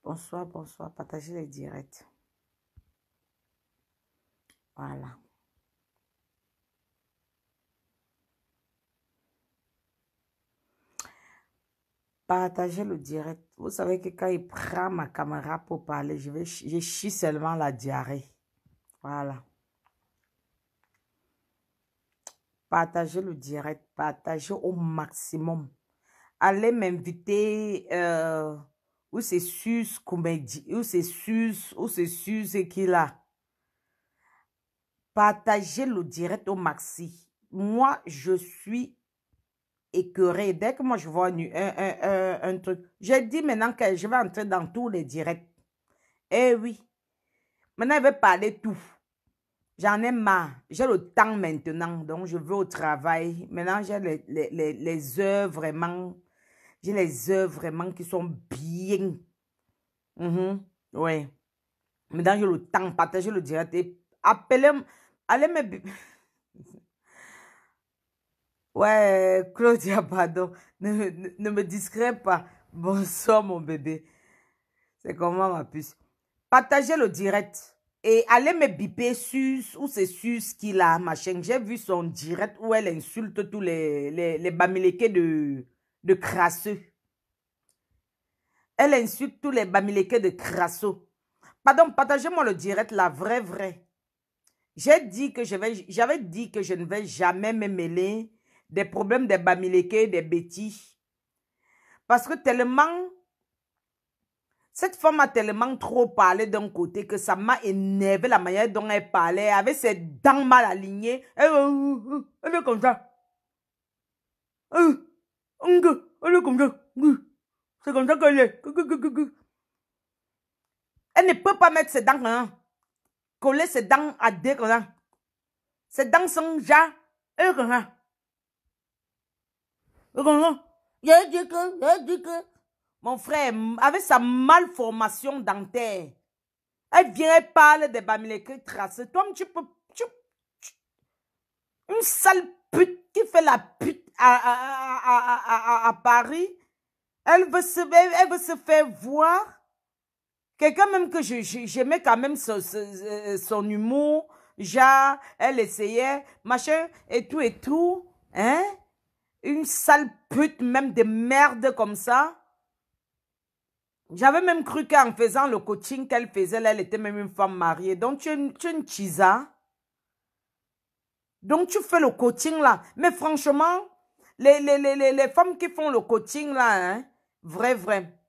Bonsoir, bonsoir. Partagez les directs. Voilà. Partagez le direct. Vous savez que quand il prend ma caméra pour parler, je chie seulement la diarrhée. Voilà. Partagez le direct. Partagez au maximum. Allez m'inviter où c'est Sus Comédie, où c'est Sus qu'il a. Partagez le direct au maxi. Moi, je suis écœurée. Dès que moi, je vois un truc, j'ai dit maintenant que je vais entrer dans tous les directs. Eh oui. Maintenant, je vais parler tout. J'en ai marre. J'ai le temps maintenant, donc je veux au travail. Maintenant, j'ai les heures vraiment. J'ai les heures vraiment qui sont bien. Ouais. Maintenant, j'ai le temps. Partagez le direct et appelez. Allez me. Ouais, Claudia, pardon. Ne me distrais pas. Bonsoir, mon bébé. C'est comment, ma puce? Partagez le direct. Et allez me biper où c'est Sus qu'il a, machin. J'ai vu son direct où elle insulte tous les bamileke de crasseux. Elle insulte tous les bamileke de crasseux. Pardon, partagez-moi le direct, la vraie. J'avais dit que je ne vais jamais me mêler des problèmes des bamileke, des bêtises. Parce que tellement, cette femme a tellement trop parlé d'un côté que ça m'a énervé la manière dont elle parlait, avec ses dents mal alignées. Elle est comme ça. Elle est comme ça. C'est comme ça qu'elle est. Elle ne peut pas mettre ses dents, hein, coller ses dents à deux comme ça. Ses dents sont déjà. Elle est comme ça. J'ai dit que. Mon frère, avec sa malformation dentaire, elle vient, elle parle des bamileke tracés. Toi, une sale pute qui fait la pute à Paris, elle veut se faire voir. Quelqu'un même que j'aimais quand même son humour, genre, elle essayait, machin, et tout, hein? Une sale pute même de merde comme ça. J'avais même cru qu'en faisant le coaching qu'elle faisait, elle était même une femme mariée. Donc, tu es une chisa. Donc, tu fais le coaching là. Mais franchement, les femmes qui font le coaching là, hein, vrai.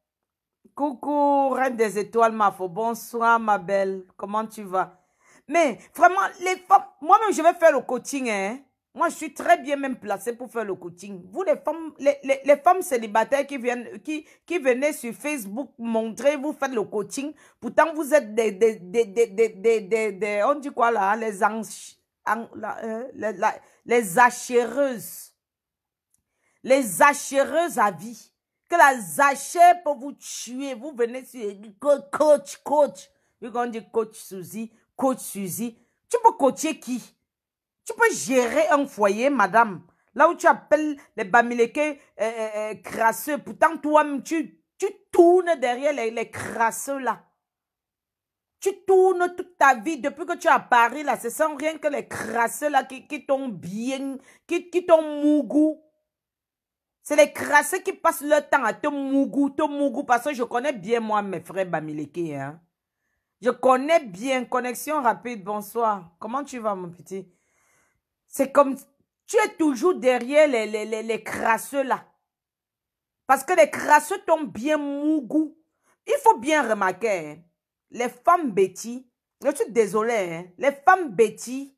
Coucou, reine des étoiles, ma faux. Bonsoir, ma belle. Comment tu vas? Mais vraiment, les femmes, moi-même, je vais faire le coaching, hein. Moi, je suis très bien même placée pour faire le coaching. Vous, les femmes, les femmes célibataires qui venaient sur Facebook montrer, vous faites le coaching. Pourtant, vous êtes on dit quoi là? Les achéreuses. Les achéreuses à vie. Que la zachère pour vous tuer. Vous venez sur coach. Vu qu'on dit coach Suzy. Tu peux coacher qui? Tu peux gérer un foyer, madame. Là où tu appelles les bamileke crasseux. Pourtant, toi-même, tu tournes derrière les crasseux là. Tu tournes toute ta vie depuis que tu es à Paris là. Ce sont rien que les crasseux là qui t'ont bien, qui t'ont mougou. C'est les crasseux qui passent leur temps à te mougou, parce que je connais bien moi mes frères bamileke, hein. Je connais bien. Connexion rapide, bonsoir. Comment tu vas, mon petit? C'est comme, tu es toujours derrière les crasseux là. Parce que les crasseux t'ont bien mougou. Il faut bien remarquer, hein, les femmes bêtises, je suis désolée, hein, les femmes bêtises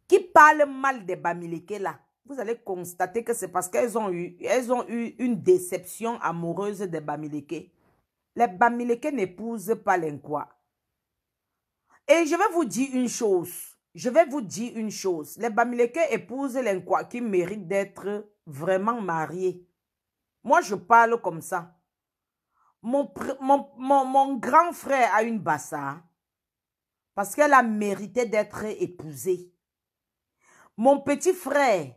qui parlent mal des bamileke là, vous allez constater que c'est parce qu'elles ont eu une déception amoureuse des bamileke. Les bamileke n'épousent pas l'inkwa. Et je vais vous dire une chose. Les bamileke épousent l'inkwa qui méritent d'être vraiment mariés. Moi, je parle comme ça. Mon grand frère a une bassa parce qu'elle a mérité d'être épousée. Mon petit frère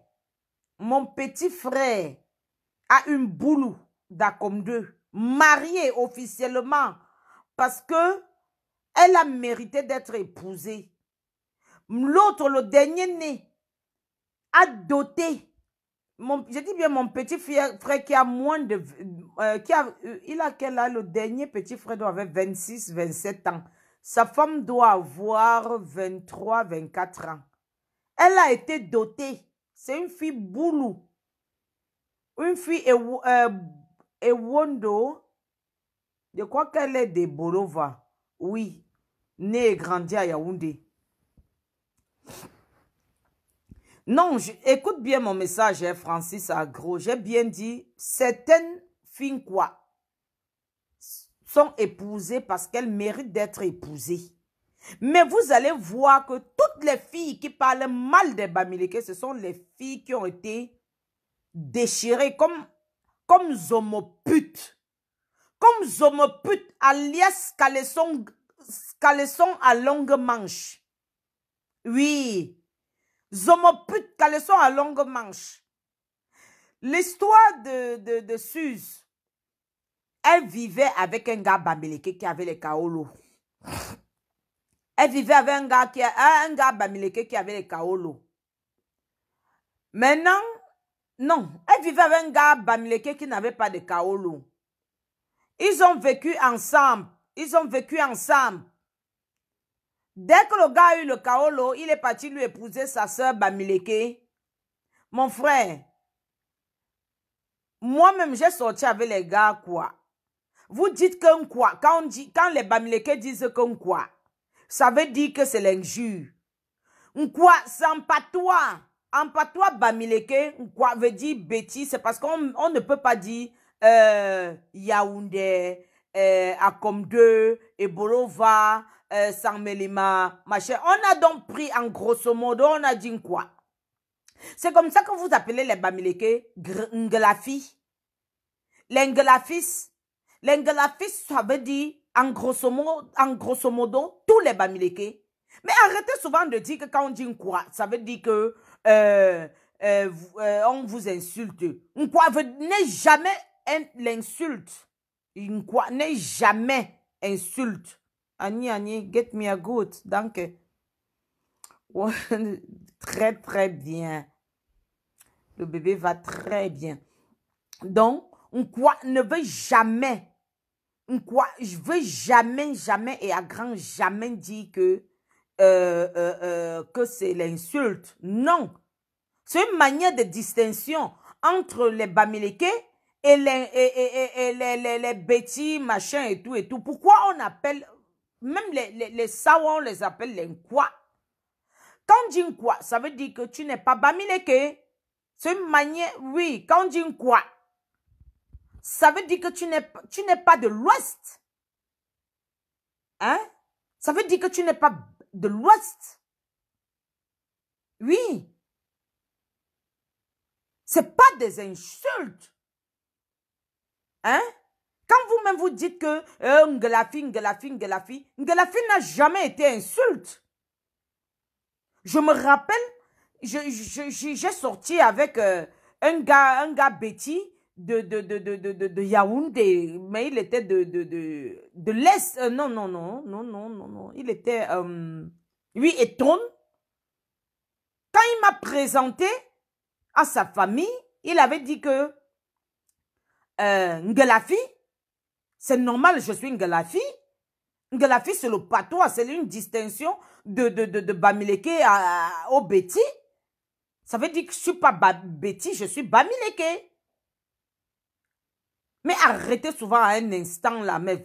a une boulou d'Acom 2. mariée officiellement parce que elle a mérité d'être épousée. L'autre, le dernier né, a doté. Je dis bien mon petit frère qui a moins de... il a quel âge? Le dernier petit frère doit avoir 26, 27 ans. Sa femme doit avoir 23, 24 ans. Elle a été dotée. C'est une fille boulou. Une fille Ewondo. Je crois qu'elle est de Bolova. Oui. Née et grandie à Yaoundé. Non, écoute bien mon message, hein, Francis Agro. J'ai bien dit, certaines filles quoi sont épousées parce qu'elles méritent d'être épousées. Mais vous allez voir que toutes les filles qui parlent mal des Bamileke, ce sont les filles qui ont été déchirées comme zomoputes. Comme zomoputes, alias caleçon à longue manche. Oui. Zomopute, caleçon à longue manche. L'histoire de Suze, elle vivait avec un gars Bamileke qui avait les kaolo. Elle vivait avec un gars Bamileke qui avait les kaolo. Maintenant, non, elle vivait avec un gars Bamileke qui n'avait pas de kaolo. Ils ont vécu ensemble. Dès que le gars a eu le kaolo, il est parti lui épouser sa soeur Bamileke. Mon frère, moi-même, j'ai sorti avec les gars, quoi. Vous dites qu'un quoi, quand les Bamileke disent qu'un quoi, ça veut dire que c'est l'injure. Quoi, c'est en patois. En patois Bamileke, quoi veut dire bêtise, c'est parce qu'on ne peut pas dire Yaoundé, Akomde, Ebolova, Sanmelima, machin. On a donc pris en grosso modo, on a dit quoi. C'est comme ça que vous appelez les Bamileke Ngelafi. Les Ngelafis, ça veut dire en grosso modo tous les Bamileke. Mais arrêtez souvent de dire que quand on dit quoi, ça veut dire que on vous insulte. Quoi n'est jamais l'insulte. Quoi n'est jamais insulte. Annie, get me a good. Donc, très très bien. Le bébé va très bien. Donc, quoi ne veut jamais. Quoi, je veux jamais et à grand jamais dire que c'est l'insulte. Non. C'est une manière de distinction entre les Bamileke et les bêtis, machin et tout et tout. Pourquoi on appelle, même les Sawa, on les appelle les Nkwa. Quand on dit Nkwa, ça veut dire que tu n'es pas Bamileke. C'est une manière, oui, quand on dit Nkwa, ça veut dire que tu n'es pas de l'Ouest. Hein? Ça veut dire que tu n'es pas de l'Ouest. Oui. C'est pas des insultes. Hein? Quand vous-même vous dites que Ngelafi n'a jamais été insulte. Je me rappelle, j'ai sorti avec un gars Betty de Yaoundé, mais il était de l'Est. Non. Il était, oui, Eton. Quand il m'a présenté à sa famille, il avait dit que Ngelafi, c'est normal, je suis Ngelafi. Ngelafi, c'est le patois, c'est une distinction de Bamileke au Betty. Ça veut dire que je ne suis pas Betty, je suis Bamileke. Mais arrêtez souvent à un instant là. Mais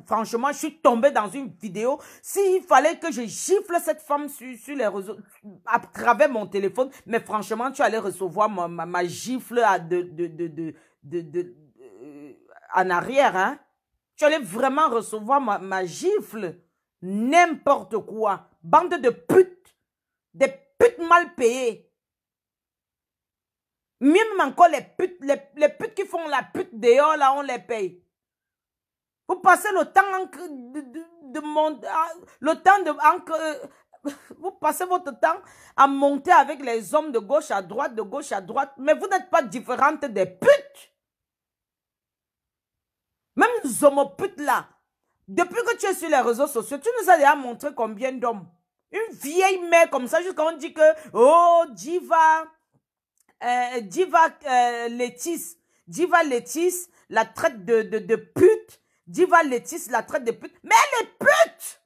franchement, je suis tombée dans une vidéo. S'il fallait que je gifle cette femme sur les réseaux, à travers mon téléphone, mais franchement, tu allais recevoir ma gifle en arrière. Hein? Tu allais vraiment recevoir ma gifle. N'importe quoi. Bande de putes. Des putes mal payées. Même encore les putes qui font la pute dehors, là, on les paye. Vous passez le temps vous passez votre temps à monter avec les hommes de gauche à droite, mais vous n'êtes pas différente des putes. homoputes là. Depuis que tu es sur les réseaux sociaux, tu nous as déjà montré combien d'hommes. Une vieille mère comme ça, jusqu'à on dit que, oh, Diva Létis la traite de pute. Diva Létis la traite de pute. Mais elle est pute.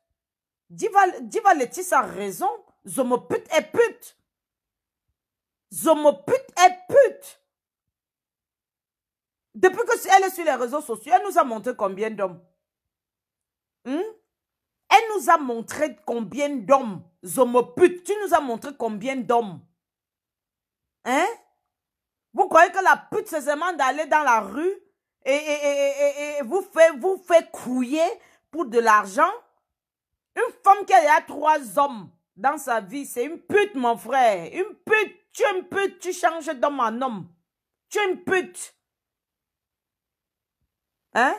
Diva Létis a raison. Zomopute est pute. Zomopute est pute. Depuis qu'elle est sur les réseaux sociaux, elle nous a montré combien d'hommes. Elle nous a montré combien d'hommes. Zomopute, tu nous as montré combien d'hommes. Hein? Vous croyez que la pute, c'est seulement d'aller dans la rue et vous fait couiller pour de l'argent? Une femme qui a 3 hommes dans sa vie, c'est une pute, mon frère. Une pute. Tu es une pute, tu changes d'homme en homme. Tu es une pute. Hein?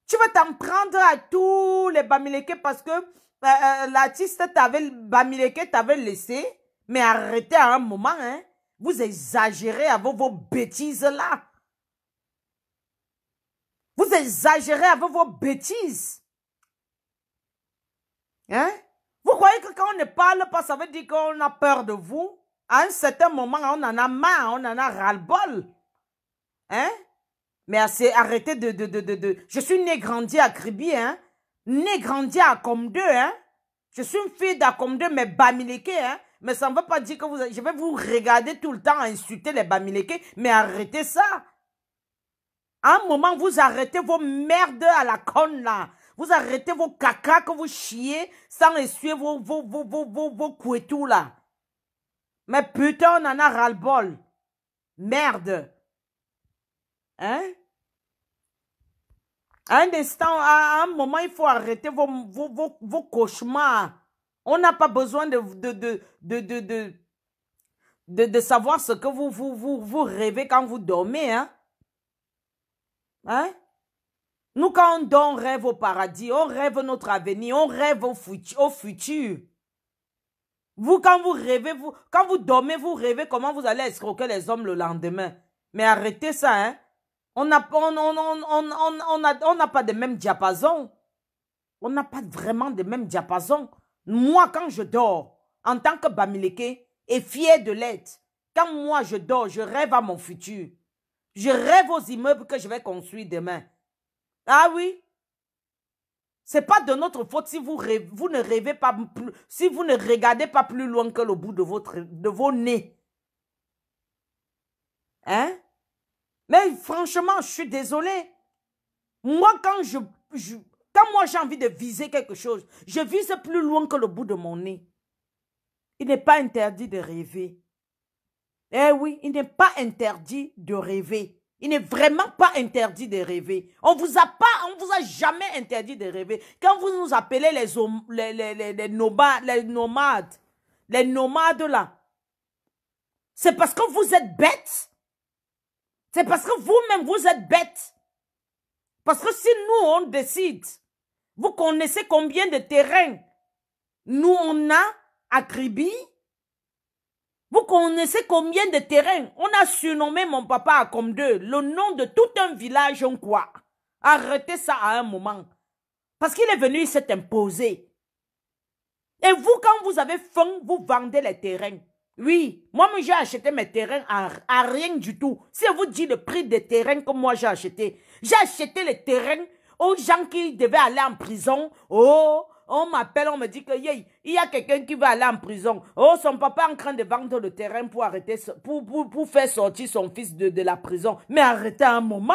Tu vas t'en prendre à tous les Bamileke parce que l'artiste Bamileke t'avait laissé. Mais arrêtez à un moment, hein? Vous exagérez avec vos bêtises là. Vous exagérez avec vos bêtises. Hein? Vous croyez que quand on ne parle pas, ça veut dire qu'on a peur de vous? À un certain moment, on en a marre, on en a ras-le-bol. Hein? Mais arrêtez de... Je suis née grandi à Kribi, hein? Née grandi à Komde, hein? Je suis une fille d'Akomde, mais Bamileke, hein? Mais ça ne veut pas dire que je vais vous regarder tout le temps insulter les Bamileke, mais arrêtez ça. À un moment, vous arrêtez vos merdes à la conne, là. Vous arrêtez vos caca que vous chiez sans essuyer vos couetous, là. Mais putain, on en a ras-le-bol. Merde. Hein? À un instant, à un moment, il faut arrêter vos cauchemars. On n'a pas besoin de savoir ce que vous rêvez quand vous dormez, hein? Hein? Nous, quand on dort, on rêve au paradis, on rêve notre avenir, on rêve au futur. Vous, quand vous rêvez, quand vous dormez, vous rêvez comment vous allez escroquer les hommes le lendemain. Mais arrêtez ça, hein? On n'a pas de même diapason. On n'a pas vraiment de même diapason. Moi, quand je dors, en tant que Bamileke, et fier de l'être, quand moi je dors, je rêve à mon futur. Je rêve aux immeubles que je vais construire demain. Ah oui? C'est pas de notre faute si vous ne rêvez pas plus, si vous ne regardez pas plus loin que le bout de vos nez. Hein? Mais franchement, je suis désolée. Moi, quand moi j'ai envie de viser quelque chose, je vise plus loin que le bout de mon nez. Il n'est pas interdit de rêver. Eh oui, il n'est pas interdit de rêver. Il n'est vraiment pas interdit de rêver. On vous a jamais interdit de rêver. Quand vous nous appelez les nomades là, c'est parce que vous êtes bêtes. C'est parce que vous-même vous êtes bêtes. Parce que si nous on décide, vous connaissez combien de terrains nous on a à Kribi? Vous connaissez combien de terrains? On a surnommé mon papa à comme deux, le nom de tout un village, on quoi? Arrêtez ça à un moment. Parce qu'il est venu, il s'est imposé. Et vous, quand vous avez faim, vous vendez les terrains. Oui, moi-même j'ai acheté mes terrains à rien du tout. Si je vous dis le prix des terrains que moi j'ai acheté les terrains aux gens qui devaient aller en prison. Oh, on m'appelle, on me dit que il y a quelqu'un qui va aller en prison. Oh, son papa est en train de vendre le terrain pour arrêter, pour faire sortir son fils de la prison. Mais arrêtez un moment.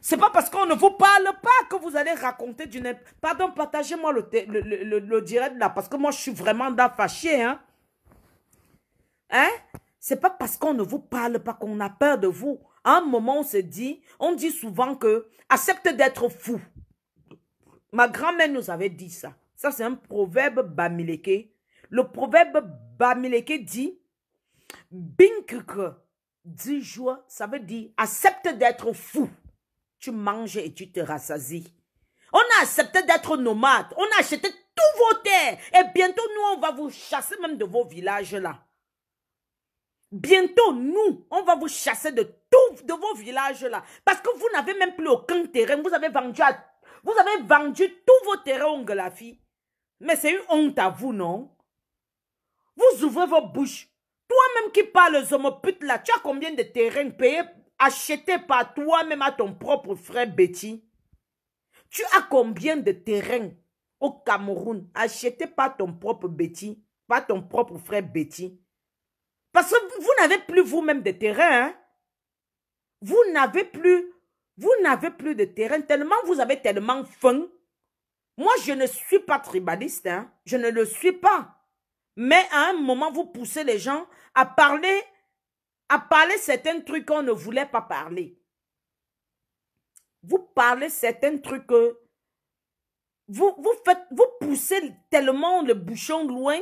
C'est pas parce qu'on ne vous parle pas que vous allez raconter du n'importe. Pardon, partagez-moi le direct là, parce que moi je suis vraiment fâché, hein. Hein? C'est pas parce qu'on ne vous parle pas qu'on a peur de vous. À un moment, on dit souvent que accepte d'être fou. Ma grand-mère nous avait dit ça. Ça, c'est un proverbe Bamileke. Le proverbe Bamileke dit Binkeke, 10 jours, ça veut dire accepte d'être fou. Tu manges et tu te rassasies. On a accepté d'être nomade. On a acheté tous vos terres. Et bientôt, nous, on va vous chasser même de vos villages là. Bientôt, nous, on va vous chasser de vos villages là. Parce que vous n'avez même plus aucun terrain. Vous avez vendu Vous avez vendu tous vos terrains au Ngalafi. Mais c'est une honte à vous, non? Vous ouvrez vos bouches. Toi-même qui parles zomopute là, tu as combien de terrains payés, achetés par toi-même à ton propre frère Betty? Tu as combien de terrains au Cameroun achetés par ton propre Betty, par ton propre frère Betty? Parce que vous n'avez plus vous-même de terrain. Hein? Vous n'avez plus de terrain tellement vous avez tellement faim. Moi, je ne suis pas tribaliste. Hein? Je ne le suis pas. Mais à un moment, vous poussez les gens à parler certains trucs qu'on ne voulait pas parler. Vous parlez certains trucs que vous poussez tellement le bouchon loin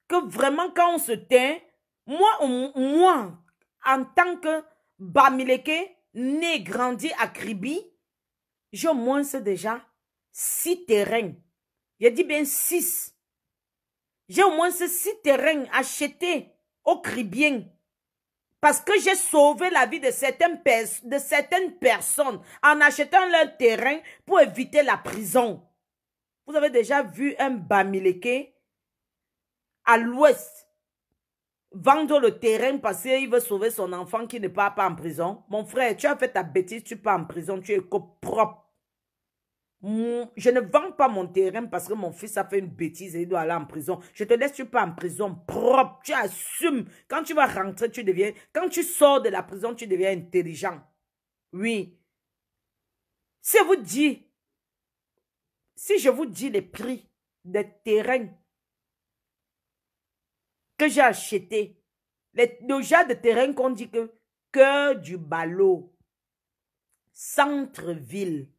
que vraiment quand on se tait, moi, en tant que Bamileke, né, grandi à Kribi, j'ai au moins déjà 6 terrains. J'ai dit bien 6. J'ai au moins 6 terrains achetés au Kribien. Parce que j'ai sauvé la vie de certaines personnes en achetant leur terrain pour éviter la prison. Vous avez déjà vu un Bamileke à l'ouest vendre le terrain parce qu'il veut sauver son enfant qui ne part pas en prison? Mon frère, tu as fait ta bêtise, tu pars en prison, tu es propre. Je ne vends pas mon terrain parce que mon fils a fait une bêtise et il doit aller en prison. Je te laisse, tu pars en prison propre. Tu assumes. Quand tu vas rentrer, tu deviens... Quand tu sors de la prison, tu deviens intelligent. Oui. Si je vous dis les prix des terrains que j'ai achetés, le genre de terrain qu'on dit que cœur du ballot, centre-ville,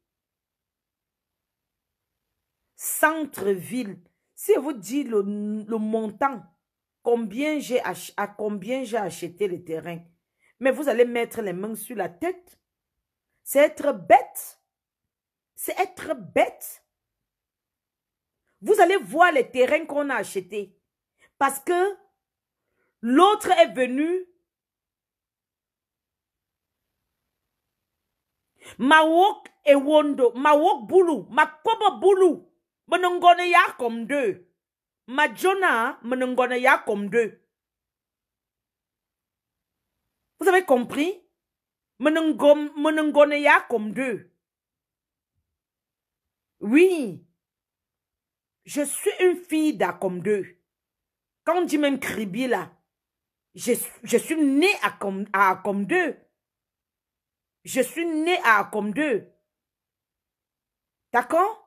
centre-ville. Si je vous dis le montant, combien j'ai acheté le terrain, mais vous allez mettre les mains sur la tête. C'est être bête. C'est être bête. Vous allez voir les terrains qu'on a achetés. Parce que l'autre est venu. Mawok et Wondo. Mawok Boulou. Makobo Boulou. Menongone ya comme 2. Majona, menongone ya comme 2. Vous avez compris? Menongone ya comme 2. Oui. Je suis une fille d'Acom 2. Quand on dit même Kribi là, je suis née à Acom 2. Je suis née à Acom 2. D'accord?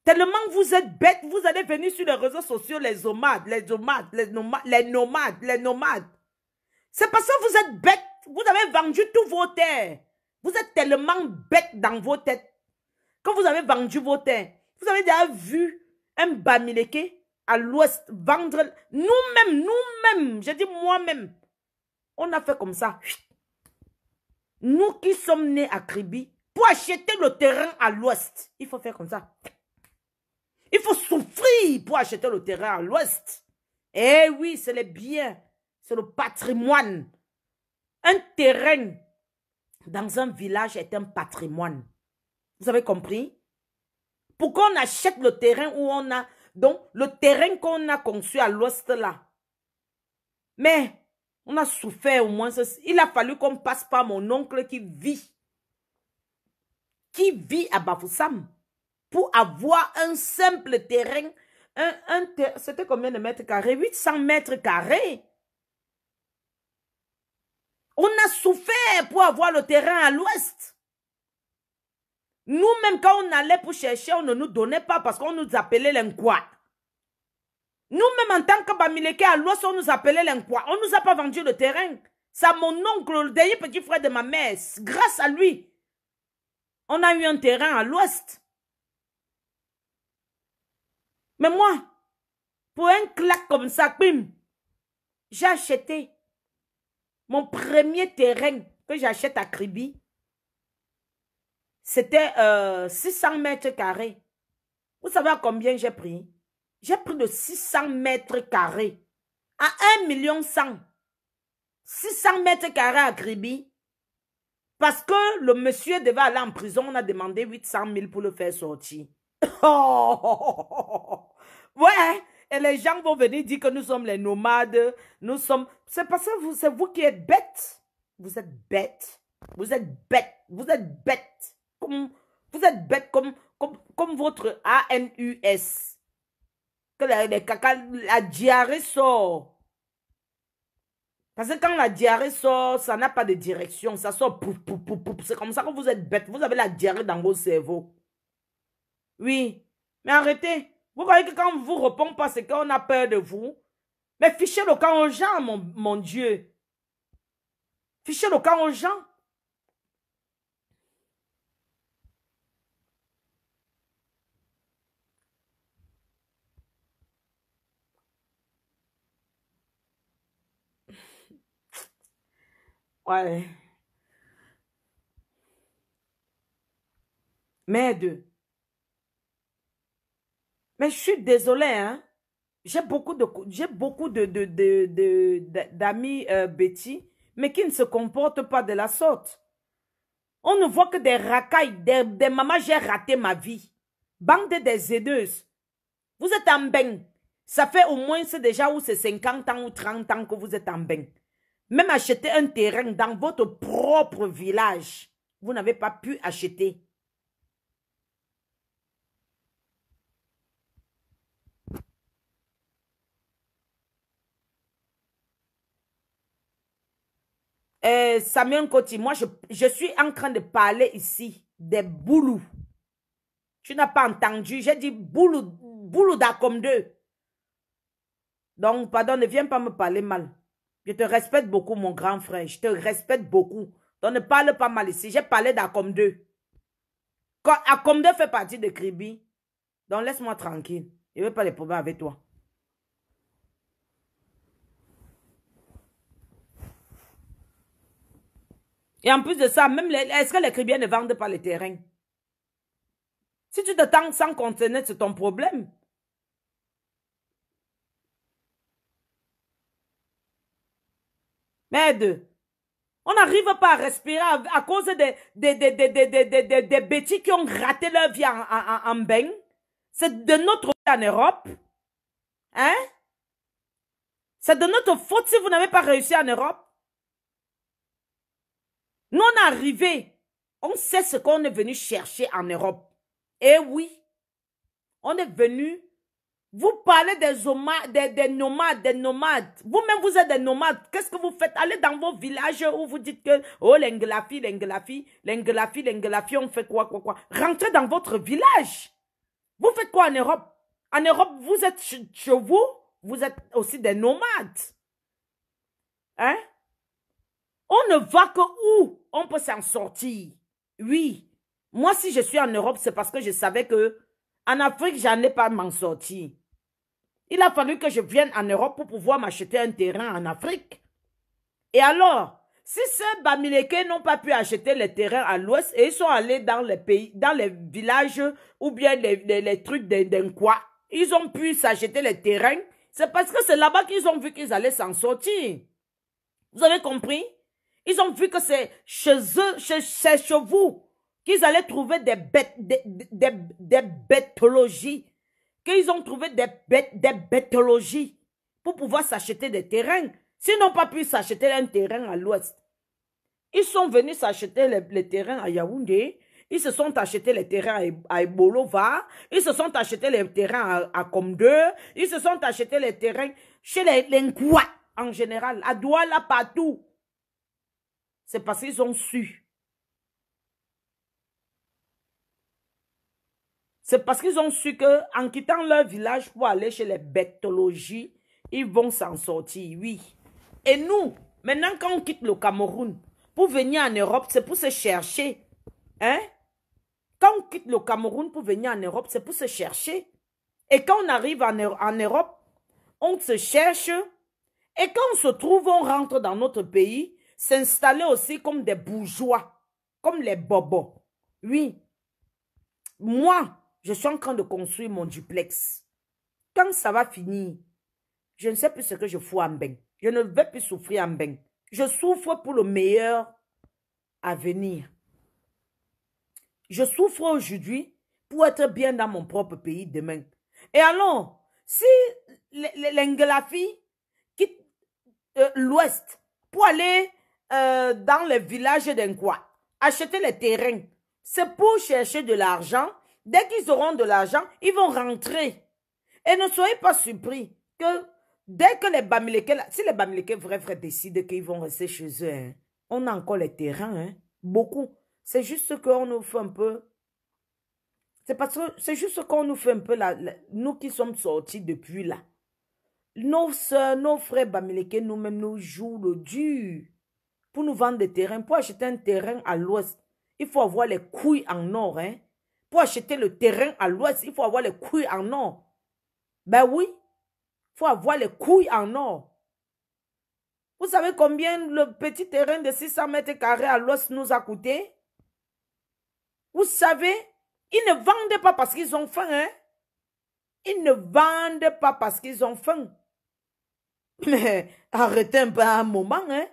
Tellement vous êtes bêtes, vous allez venir sur les réseaux sociaux, les nomades. C'est parce que vous êtes bêtes, vous avez vendu tous vos terres. Vous êtes tellement bêtes dans vos têtes. Quand vous avez vendu vos terres, vous avez déjà vu un Bamileke à l'ouest vendre. Nous-mêmes, j'ai dit moi-même, on a fait comme ça. Nous qui sommes nés à Kribi, pour acheter le terrain à l'ouest, il faut faire comme ça. Il faut souffrir pour acheter le terrain à l'ouest. Eh oui, c'est les biens, c'est le patrimoine. Un terrain dans un village est un patrimoine. Vous avez compris? Pourquoi on achète le terrain où on a... Donc, le terrain qu'on a conçu à l'ouest là. Mais, on a souffert au moins. Il a fallu qu'on passe par mon oncle qui vit à Bafoussam. Pour avoir un simple terrain. C'était combien de mètres carrés? 800 mètres carrés. On a souffert pour avoir le terrain à l'ouest. Nous-mêmes, quand on allait pour chercher, on ne nous donnait pas parce qu'on nous appelait l'Enkwa. Nous-mêmes, en tant que Bamileke à l'ouest, on nous appelait l'Enkwa. On ne nous a pas vendu le terrain. C'est mon oncle, le dernier petit frère de ma mère. Grâce à lui, on a eu un terrain à l'ouest. Mais moi, pour un claque comme ça, j'ai acheté mon premier terrain que j'achète à Kribi. C'était 600 mètres carrés. Vous savez à combien j'ai pris? J'ai pris de 600 mètres carrés à 1,1 million. 600 mètres carrés à Kribi. Parce que le monsieur devait aller en prison, on a demandé 800 000 pour le faire sortir. Oh, ouais, et les gens vont venir dire que nous sommes les nomades, nous sommes... C'est parce que c'est vous qui êtes bêtes. Vous êtes bêtes. Vous êtes bêtes. Vous êtes bêtes. Vous êtes bêtes comme votre ANUS. Que les caca, la diarrhée sort. Parce que quand la diarrhée sort, ça n'a pas de direction. Ça sort pouf, pouf, pouf, pouf. C'est comme ça que vous êtes bêtes. Vous avez la diarrhée dans vos cerveaux. Oui. Mais arrêtez. Vous voyez que quand on ne vous répond pas, c'est qu'on a peur de vous. Mais fichez le camp aux gens, mon Dieu. Fichez le camp aux gens. Ouais. Merde. Mais je suis désolée, hein. J'ai beaucoup d'amis Betty, mais qui ne se comportent pas de la sorte. On ne voit que des racailles, des mamans, j'ai raté ma vie. Bande des aideuses. Vous êtes en bain. Ça fait au moins, c'est déjà ou c'est 50 ans ou 30 ans que vous êtes en bain. Même acheter un terrain dans votre propre village, vous n'avez pas pu acheter. Samuel Koti, moi, je suis en train de parler ici des boulous. Tu n'as pas entendu, j'ai dit boulou d'Acom 2. Donc, pardon, ne viens pas me parler mal. Je te respecte beaucoup, mon grand frère. Je te respecte beaucoup. Donc, ne parle pas mal ici. J'ai parlé d'Acom 2. Quand Acom 2 fait partie de Kribi, donc laisse-moi tranquille. Je ne veux pas les problèmes avec toi. Et en plus de ça, même est-ce que les Kribiens ne vendent pas les terrains? Si tu te tends sans conteneur, c'est ton problème. Merde. On n'arrive pas à respirer à cause des bêtises qui ont raté leur vie en bain. C'est de notre vie en Europe. Hein? C'est de notre faute si vous n'avez pas réussi en Europe. Nous, on est arrivé. On sait ce qu'on est venu chercher en Europe. Eh oui. On est venu. Vous parlez des nomades. Vous-même, vous êtes des nomades. Qu'est-ce que vous faites? Allez dans vos villages où vous dites que, oh, l'englafi, on fait quoi. Rentrez dans votre village. Vous faites quoi en Europe? En Europe, vous êtes chez vous. Vous êtes aussi des nomades. Hein? On ne va que où on peut s'en sortir. Oui. Moi, si je suis en Europe, c'est parce que je savais que en Afrique, j'en ai pas m'en sortir. Il a fallu que je vienne en Europe pour pouvoir m'acheter un terrain en Afrique. Et alors, si ces Bamileke n'ont pas pu acheter les terrains à l'ouest et ils sont allés dans les pays, dans les villages ou bien les trucs d'un quoi, ils ont pu s'acheter les terrains, c'est parce que c'est là-bas qu'ils ont vu qu'ils allaient s'en sortir. Vous avez compris? Ils ont vu que c'est chez eux, chez vous, qu'ils allaient trouver des bêtologies. Qu'ils ont trouvé des bêtologies pour pouvoir s'acheter des terrains. S'ils n'ont pas pu s'acheter un terrain à l'ouest, ils sont venus s'acheter les terrains à Yaoundé, ils se sont achetés les terrains à Ebolova, ils se sont achetés les terrains à Komde, ils se sont achetés les terrains chez les Nkwa en général, à Douala, partout. C'est parce qu'ils ont su. C'est parce qu'ils ont su qu'en quittant leur village pour aller chez les bêtologies, ils vont s'en sortir, oui. Et nous, maintenant quand on quitte le Cameroun, pour venir en Europe, c'est pour se chercher. Hein? Quand on quitte le Cameroun pour venir en Europe, c'est pour se chercher. Et quand on arrive en Europe, on se cherche. Et quand on se trouve, on rentre dans notre pays, s'installer aussi comme des bourgeois, comme les bobos. Oui. Moi, je suis en train de construire mon duplex. Quand ça va finir, je ne sais plus ce que je fous en bain. Je ne vais plus souffrir en bain. Je souffre pour le meilleur à venir. Je souffre aujourd'hui pour être bien dans mon propre pays demain. Et alors, si les Ngelafi quittent l'Ouest pour aller dans les villages d'Nkwa, acheter les terrains, c'est pour chercher de l'argent. Dès qu'ils auront de l'argent, ils vont rentrer. Et ne soyez pas surpris que dès que les Bamileke, si les Bamileke vrais décident qu'ils vont rester chez eux, hein, on a encore les terrains, hein, beaucoup. C'est juste qu'on nous fait un peu... C'est juste qu'on nous fait un peu, nous qui sommes sortis depuis là. Nos soeurs, nos frères Bamileke, nous-mêmes, nous jouent le dur pour nous vendre des terrains. Pour acheter un terrain à l'ouest, il faut avoir les couilles en or. Hein. Pour acheter le terrain à l'ouest, il faut avoir les couilles en or. Ben oui, il faut avoir les couilles en or. Vous savez combien le petit terrain de 600 mètres carrés à l'ouest nous a coûté? Vous savez, ils ne vendent pas parce qu'ils ont faim. Hein? Ils ne vendent pas parce qu'ils ont faim. Mais arrêtez un peu un moment. Hein?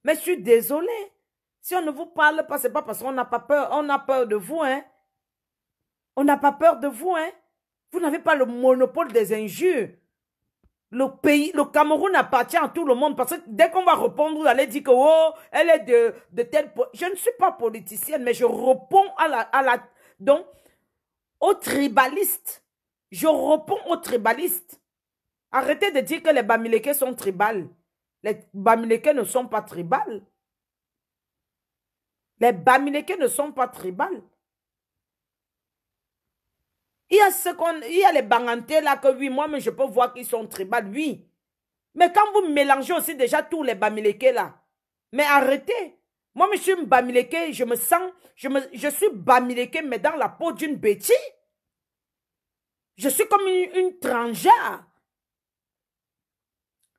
Mais je suis désolée. Si on ne vous parle pas, ce n'est pas parce qu'on n'a pas peur. On a peur de vous. Hein? On n'a pas peur de vous. Hein? Vous n'avez pas le monopole des injures. Le pays, le Cameroun appartient à tout le monde. Parce que dès qu'on va répondre, vous allez dire que oh, elle est de telle... Je ne suis pas politicienne, mais je réponds donc, aux tribalistes. Je réponds aux tribalistes. Arrêtez de dire que les Bamileke sont tribales. Les Bamileke ne sont pas tribales. Les Bamileke ne sont pas tribales. Il y a les Bangantés là que oui, moi, mais je peux voir qu'ils sont tribales, oui. Mais quand vous mélangez aussi déjà tous les Bamileke là, mais arrêtez. Moi, je suis Bamileke, je me sens, je suis Bamileke, mais dans la peau d'une bêtise. Je suis comme une étrangère.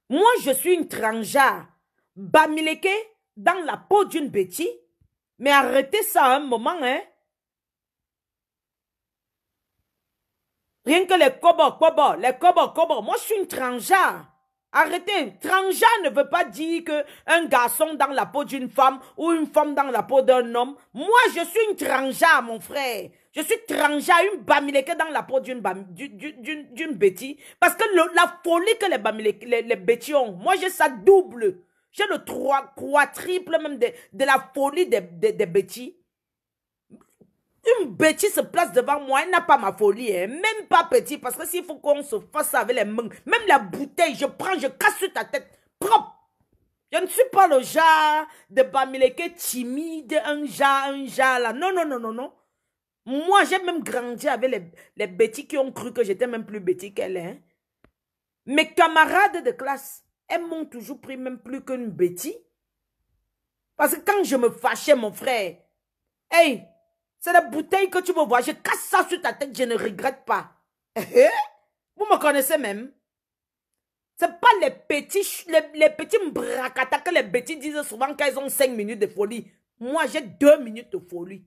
Moi, je suis une étrangère. Bamileke, dans la peau d'une bêtise. Mais arrêtez ça un moment, hein. Rien que les kobo. Moi, je suis une étrangère. Arrêtez. Étrangère ne veut pas dire qu'un garçon dans la peau d'une femme ou une femme dans la peau d'un homme. Moi, je suis une étrangère, mon frère. Je suis étrangère, une Bamileke dans la peau d'une bêtise. Parce que la folie que les bêtis ont, moi, j'ai ça double. J'ai le quadruple même de la folie des bêtis. Une bêtise se place devant moi, elle n'a pas ma folie, hein. Même pas petit, parce que s'il faut qu'on se fasse avec les mains, même la bouteille, je prends, je casse sur ta tête, propre. Je ne suis pas le genre de Bamileke timide, un genre là. Non. Moi, j'ai même grandi avec les bêtis qui ont cru que j'étais même plus bêtis qu'elle. Hein. Mes camarades de classe, elles m'ont toujours pris même plus qu'une bêtise. Parce que quand je me fâchais, mon frère, hey, c'est la bouteille que tu veux voir. Je casse ça sur ta tête, je ne regrette pas. Vous me connaissez même. Ce n'est pas les petits mbrakata que les petits disent souvent qu'elles ont 5 minutes de folie. Moi, j'ai 2 minutes de folie.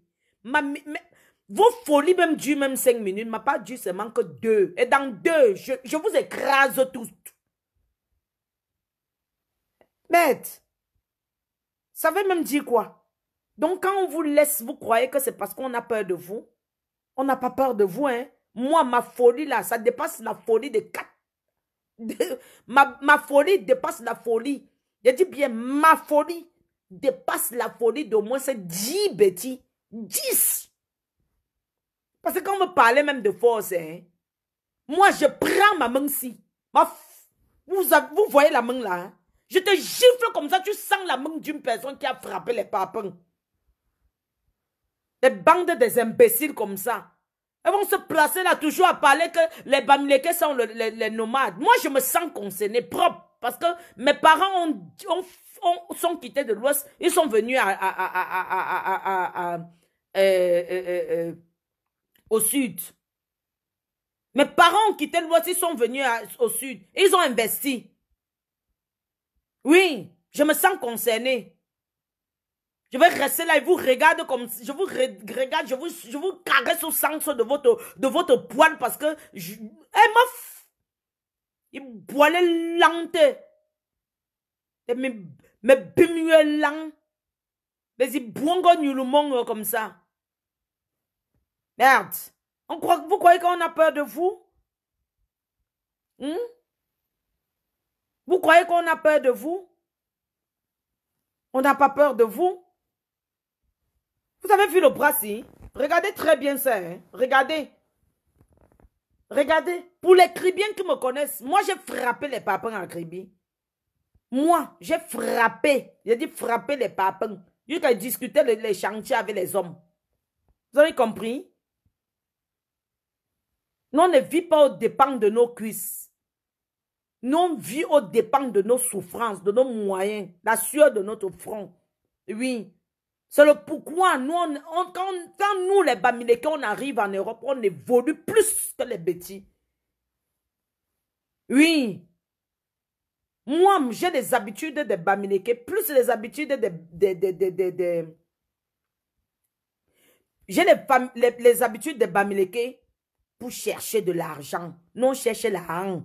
Vos folies même durent même 5 minutes. Ma pas dure seulement que 2. Et dans 2, je vous écrase tous. Mais, ça veut même dire quoi? Donc, quand on vous laisse, vous croyez que c'est parce qu'on a peur de vous? On n'a pas peur de vous, hein? Moi, ma folie, là, ça dépasse la folie de 4. Ma folie dépasse la folie. Je dis bien, ma folie dépasse la folie d'au moins c'est 10 bêtises. 10. Parce que quand on me parlait même de force, hein, moi, je prends ma main-ci. Vous voyez la main, là, hein? Je te gifle comme ça, tu sens la main d'une personne qui a frappé les papins. Des bandes des imbéciles comme ça. Elles vont se placer là toujours à parler que les Bamileke sont les nomades. Moi, je me sens concernée, propre. Parce que mes parents sont quittés de l'Ouest. Ils sont venus au sud. Mes parents ont quitté l'Ouest. Ils sont venus au sud. Ils ont investi. Oui, je me sens concernée. Je vais rester là et vous regarde comme je vous regarde, je vous caresse au sens de votre poil parce que il poilait lente. Et mes bimue lent. Les ibouangos nulumong comme ça. Merde. Vous croyez qu'on a peur de vous? Vous croyez qu'on a peur de vous? On n'a pas peur de vous? Vous avez vu le brassis? Regardez très bien ça. Hein? Regardez. Regardez. Pour les Cribiens qui me connaissent, moi j'ai frappé les papins en Cribie. Moi, j'ai frappé. J'ai dit frapper les papins. J'ai discuté les chantiers avec les hommes. Vous avez compris? Nous, on ne vit pas aux dépens de nos cuisses. Nous, on vit aux dépens de nos souffrances, de nos moyens, la sueur de notre front. Oui. C'est le pourquoi nous, quand nous, les Bamileke, on arrive en Europe, on évolue plus que les bêtis. Oui. Moi, j'ai des habitudes de Bamileke, plus les habitudes j'ai les habitudes de Bamileke pour chercher de l'argent. Non, on cherche l'argent.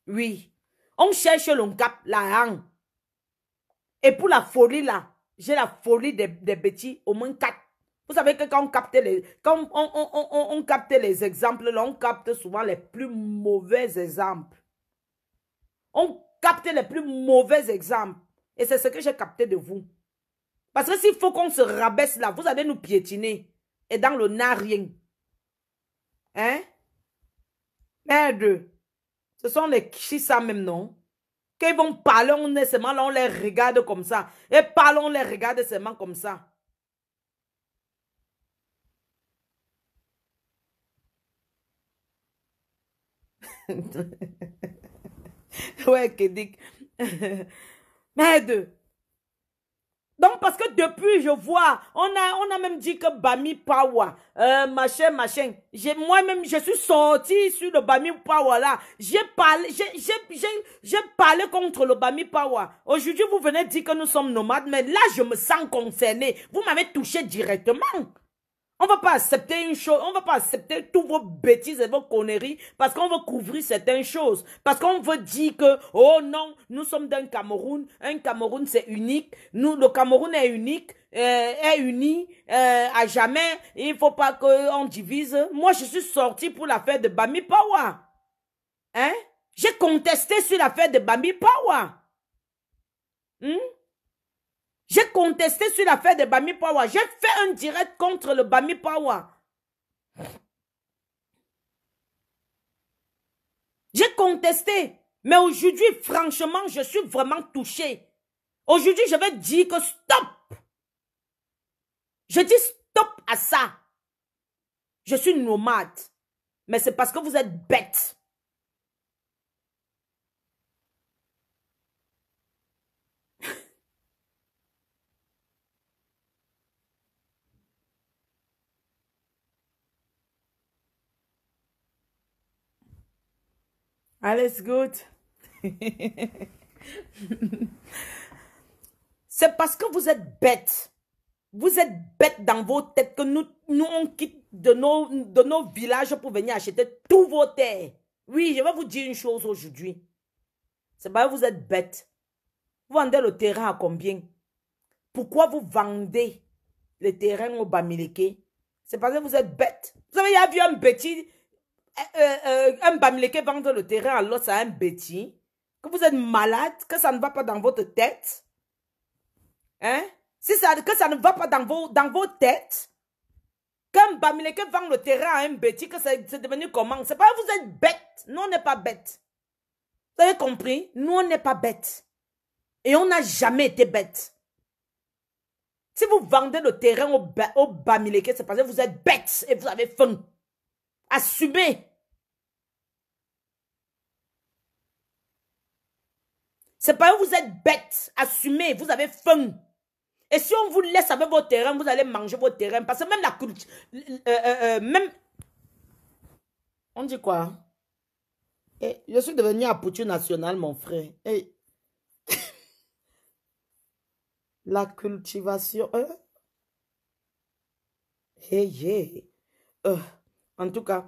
Oui. On cherche l'argent. Et pour la folie là, j'ai la folie des bêtis, au moins 4. Vous savez que quand on capte on capte les exemples, là, on capte souvent les plus mauvais exemples. On capte les plus mauvais exemples. Et c'est ce que j'ai capté de vous. Parce que s'il faut qu'on se rabaisse là, vous allez nous piétiner. Et dans le n'a rien. Hein? Merde. Ce sont les Kishisa même, non? Quand ils vont parler, on les regarde comme ça. Et parlons, on les regarde seulement comme ça. Ouais, Kedik. Merde. Donc, parce que depuis, je vois, on a même dit que Bami Power, machin. Moi-même, je suis sorti sur le Bami Power là. J'ai parlé contre le Bami Power. Aujourd'hui, vous venez dire que nous sommes nomades, mais là, je me sens concerné. Vous m'avez touché directement. On ne va pas accepter une chose, on ne va pas accepter tous vos bêtises et vos conneries parce qu'on veut couvrir certaines choses. Parce qu'on veut dire que, oh non, nous sommes d'un Cameroun. Un Cameroun, c'est unique. Le Cameroun est unique, est uni à jamais. Il ne faut pas qu'on divise. Moi, je suis sorti pour l'affaire de Bami Power. Hein? J'ai contesté sur l'affaire de Bami Power. J'ai contesté sur l'affaire de Bami Power. J'ai fait un direct contre le Bami Power. J'ai contesté. Mais aujourd'hui, franchement, je suis vraiment touché. Aujourd'hui, je vais dire que stop. Je dis stop à ça. Je suis nomade. Mais c'est parce que vous êtes bêtes. Alles good. C'est parce que vous êtes bêtes. Vous êtes bêtes dans vos têtes que nous on quitte de nos villages pour venir acheter tous vos terres. Oui, je vais vous dire une chose aujourd'hui. C'est parce que vous êtes bêtes. Vous vendez le terrain à combien? Pourquoi vous vendez le terrain au Bamileke? C'est parce que vous êtes bêtes. Vous avez vu un bêtis, un Bamileke vendre le terrain à l'autre à un bêtis? Que vous êtes malade, que ça ne va pas dans votre tête? Hein? Que ça ne va pas dans vos têtes? Qu'un Bamileke vend le terrain à un bêtis, que c'est devenu comment? C'est pas que vous êtes bêtes. Nous, on n'est pas bêtes. Vous avez compris? Nous, on n'est pas bêtes. Et on n'a jamais été bêtes. Si vous vendez le terrain au Bamileke, c'est parce que vous êtes bêtes et vous avez faim. Assumez. C'est parce que vous êtes bêtes. Assumez. Vous avez faim. Et si on vous laisse avec vos terrains, vous allez manger vos terrains. Parce que même la culture... même... On dit quoi? Et je suis devenu apoutu national, mon frère. Et... la cultivation... en tout cas,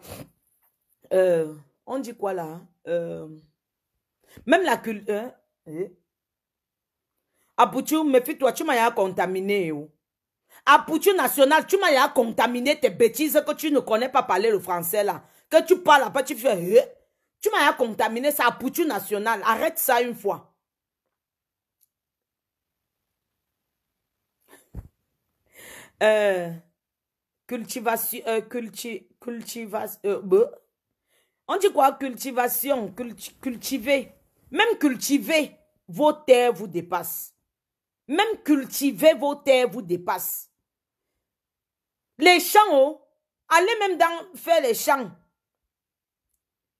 on dit quoi là? Même la culture... Apoutu, méfie-toi, tu m'as contaminé. À Poutou National, tu m'as contaminé tes bêtises que tu ne connais pas parler le français là. Que tu parles après, tu fais... Tu m'as contaminé ça à Poutou National. Arrête ça une fois. Cultivation... on dit quoi? Cultivation. Cultiver. Même cultiver vos terres vous dépasse. Même cultiver vos terres vous dépasse. Les champs, oh, allez même faire les champs.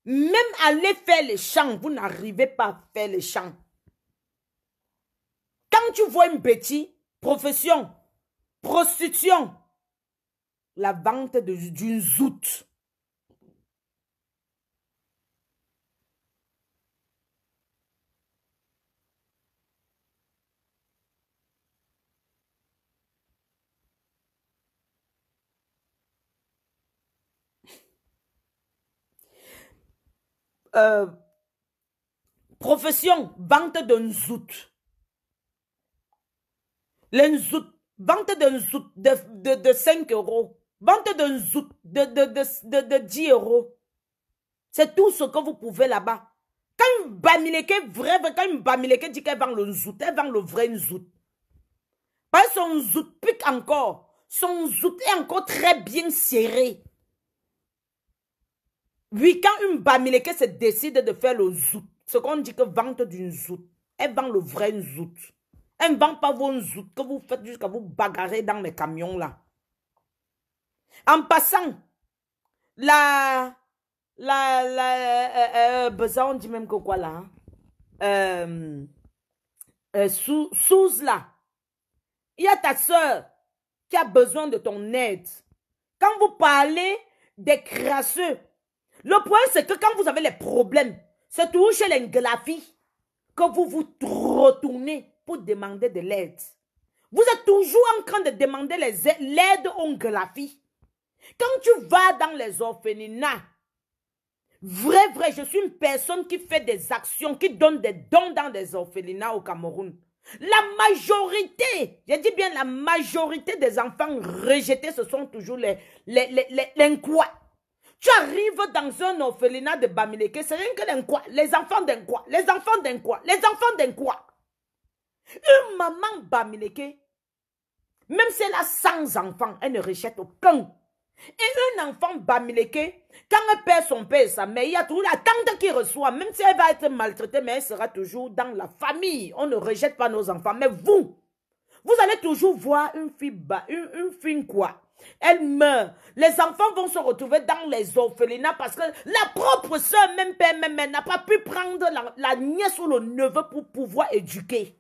Même aller faire les champs, vous n'arrivez pas à faire les champs. Quand tu vois une bêtise, profession, prostitution, la vente d'une zoute. Profession, vente d'un zout. L'enzout, vente d'un zout de 5 euros. Vente d'un zout de 10 euros. C'est tout ce que vous pouvez là-bas. Quand une bamileke quand une bamileke dit qu'elle vend le zout, elle vend le vrai zout. Parce que son zout pique encore. Son zout est encore très bien serré. Oui, quand une bamileke se décide de faire le zout, ce qu'on dit que vente d'une zout, elle vend le vrai zout. Elle ne vend pas vos zout que vous faites jusqu'à vous bagarrer dans les camions là. En passant, on dit même que quoi là? Sous là. Il y a ta soeur qui a besoin de ton aide. Quand vous parlez des crasseux, le problème c'est que quand vous avez les problèmes, c'est toujours chez les Nglafi que vous vous retournez pour demander de l'aide. Vous êtes toujours en train de demander l'aide aux Nglafi. Quand tu vas dans les orphelinats, vrai, je suis une personne qui fait des actions, qui donne des dons dans des orphelinats au Cameroun. La majorité, je dis bien la majorité des enfants rejetés, ce sont toujours les Nkwa. Tu arrives dans un orphelinat de Bamileke, c'est rien que les Nkwa, les enfants d'Nkwa, les enfants d'Nkwa, les enfants d'Nkwa. Une maman Bamileke, même si elle a 100 enfants, elle ne rejette aucun. Et un enfant bamileke, quand elle perd son père et sa mère, il y a toujours la tante qui reçoit, même si elle va être maltraitée, mais elle sera toujours dans la famille. On ne rejette pas nos enfants. Mais vous allez toujours voir une fille quoi. Elle meurt. Les enfants vont se retrouver dans les orphelinats parce que la propre soeur, même père, même mère, n'a pas pu prendre la nièce ou le neveu pour pouvoir éduquer.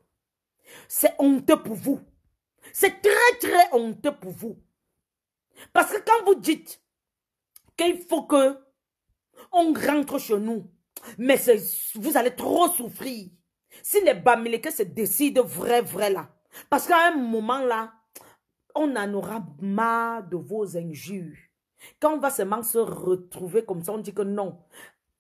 C'est honteux pour vous. C'est très honteux pour vous. Parce que quand vous dites qu'il faut que on rentre chez nous, mais vous allez trop souffrir. Si les Bamileke se décident vrai là. Parce qu'à un moment là, on en aura marre de vos injures. Quand on va seulement se retrouver comme ça, on dit que non.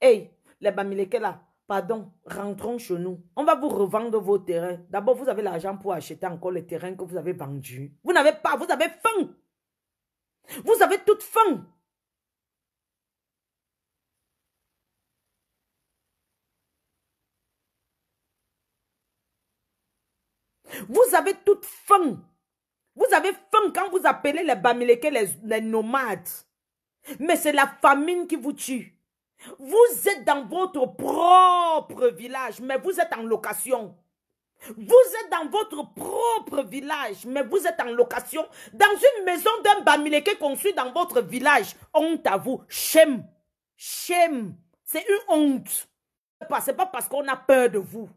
Hey, les Bamileke là, pardon, rentrons chez nous. On va vous revendre vos terrains. D'abord, vous avez l'argent pour acheter encore les terrains que vous avez vendus. Vous n'avez pas, vous avez faim. Vous avez toute faim. Vous avez toute faim. Vous avez faim quand vous appelez les Bamileke les nomades. Mais c'est la famine qui vous tue. Vous êtes dans votre propre village, mais vous êtes en location. Vous êtes dans votre propre village, mais vous êtes en location dans une maison d'un Bamileke construit dans votre village. Honte à vous. Shame. Shame. C'est une honte. Ce n'est pas parce qu'on a peur de vous.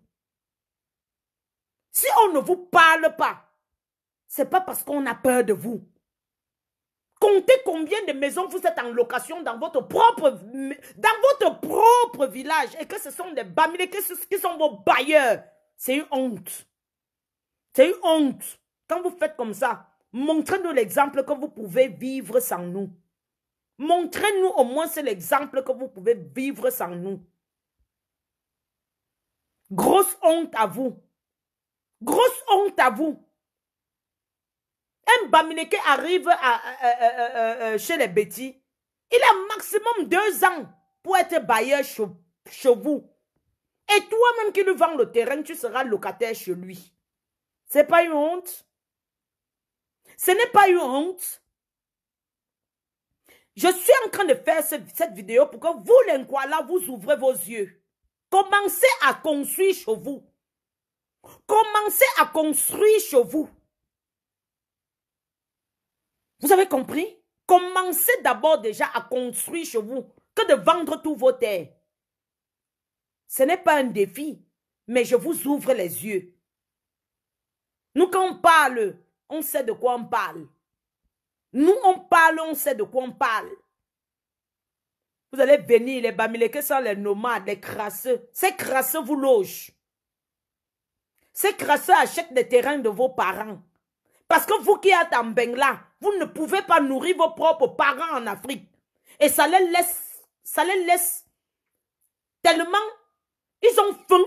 Si on ne vous parle pas, ce n'est pas parce qu'on a peur de vous. Comptez combien de maisons vous êtes en location dans votre propre village et que ce sont des Bamileke qui sont vos bailleurs. C'est une honte. C'est une honte. Quand vous faites comme ça, montrez-nous l'exemple que vous pouvez vivre sans nous. Montrez-nous au moins c'est l'exemple que vous pouvez vivre sans nous. Grosse honte à vous. Grosse honte à vous. un Bamileke arrive chez les Betty, il a maximum 2 ans pour être bailleur chez vous. Et toi-même qui lui vends le terrain, tu seras locataire chez lui. C'est pas une honte? Ce n'est pas une honte. Je suis en train de faire cette vidéo pour que vous, les Nkwala, vous ouvrez vos yeux. Commencez à construire chez vous. Commencez à construire chez vous. Vous avez compris? Commencez d'abord déjà à construire chez vous que de vendre tous vos terres. Ce n'est pas un défi, mais je vous ouvre les yeux. Nous, quand on parle, on sait de quoi on parle. Nous, on parle, on sait de quoi on parle. Vous allez venir, les Bamileke sont les nomades, les crasseux. Ces crasseux vous logent. Ces crasseux achètent des terrains de vos parents. Parce que vous qui êtes en Bengla, vous ne pouvez pas nourrir vos propres parents en Afrique. Et ça les laisse tellement, ils ont faim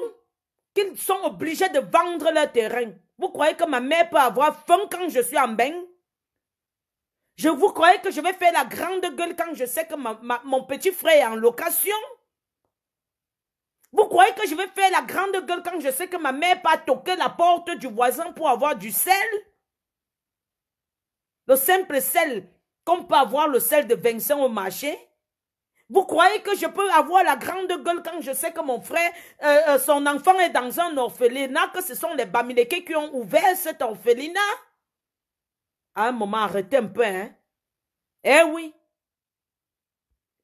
qu'ils sont obligés de vendre leur terrain. Vous croyez que ma mère peut avoir faim quand je suis en Beng? Vous croyez que je vais faire la grande gueule quand je sais que mon petit frère est en location? Vous croyez que je vais faire la grande gueule quand je sais que ma mère peut toquer la porte du voisin pour avoir du sel? Le simple sel, qu'on peut avoir le sel de Vincent au marché? Vous croyez que je peux avoir la grande gueule quand je sais que mon frère, son enfant est dans un orphelinat, que ce sont les Bamileke qui ont ouvert cet orphelinat? À un moment, arrêtez un peu, hein? Eh oui.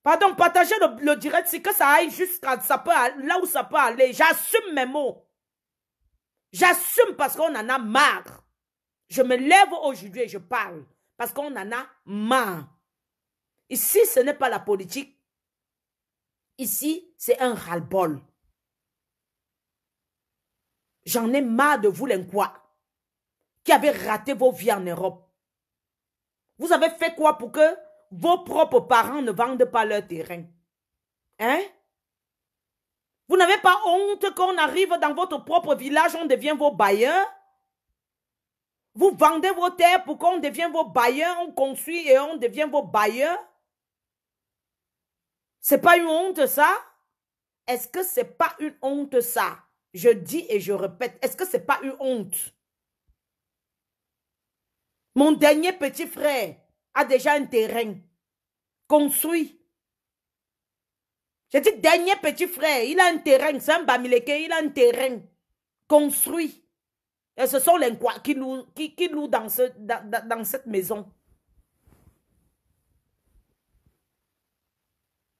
Pardon, partagez le direct, c'est que ça aille jusqu'à là où ça peut aller. J'assume mes mots. J'assume parce qu'on en a marre. Je me lève aujourd'hui et je parle parce qu'on en a marre. Ici, ce n'est pas la politique. Ici, c'est un ras-le-bol. J'en ai marre de vous, les Nkwa, qui avez raté vos vies en Europe. Vous avez fait quoi pour que vos propres parents ne vendent pas leur terrain? Hein? Vous n'avez pas honte qu'on arrive dans votre propre village, on devient vos bailleurs? Vous vendez vos terres pour qu'on devienne vos bailleurs, on construit et on devient vos bailleurs? C'est pas une honte ça? Est-ce que c'est pas une honte ça? Je dis et je répète, est-ce que c'est pas une honte? Mon dernier petit frère a déjà un terrain construit. J'ai dit dernier petit frère, il a un terrain, c'est un Bamileke, il a un terrain construit. Et ce sont les Nkwa qui louent dans cette maison.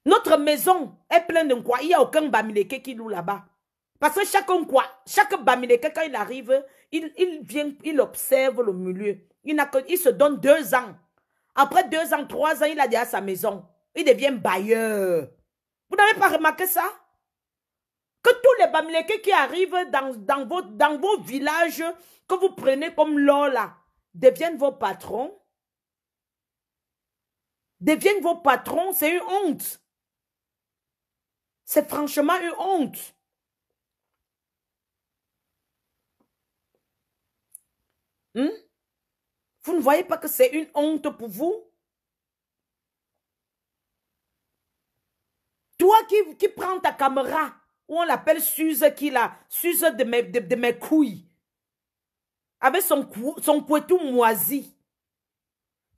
Notre maison est pleine de Nkwa. Il n'y a aucun Bamileke qui loue là-bas. Parce que chaque Nkwa, chaque Bamileke, quand il arrive, il vient, il observe le milieu. Il se donne 2 ans. Après 2 ans, 3 ans, il a déjà sa maison. Il devient bailleur. Vous n'avez pas remarqué ça? Que tous les Bamileke qui arrivent dans vos villages, que vous prenez comme Lola, deviennent vos patrons. Deviennent vos patrons, c'est une honte. C'est franchement une honte. Vous ne voyez pas que c'est une honte pour vous? Toi qui prends ta caméra, où on l'appelle Suze Suze de mes couilles, avec son couetou moisi.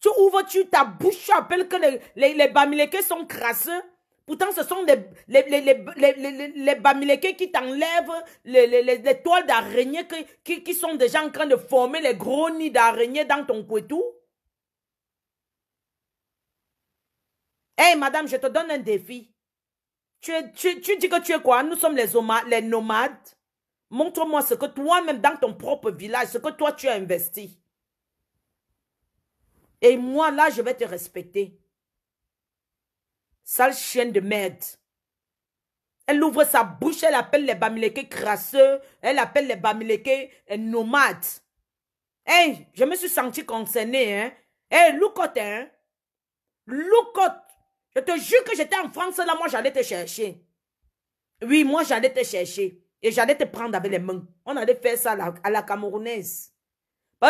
Tu ouvres ta bouche, tu appelles que les Bamileke sont crasseux. Pourtant, ce sont les Bamileke qui t'enlèvent les toiles d'araignée qui sont déjà en train de former les gros nids d'araignée dans ton couetou. Hey, madame, je te donne un défi. Tu dis que tu es quoi? Nous sommes les nomades. Montre-moi ce que toi-même, dans ton propre village, ce que toi, tu as investi. Et moi, là, je vais te respecter. Sale chienne de merde. Elle ouvre sa bouche, elle appelle les Bamileke crasseux, elle appelle les Bamileke nomades. Hey, je me suis senti concernée, hein. Hey, Loukote, hein. Loukote. Je te jure que j'étais en France, là, moi, j'allais te chercher. Oui, moi, j'allais te chercher. Et j'allais te prendre avec les mains. On allait faire ça à la camerounaise.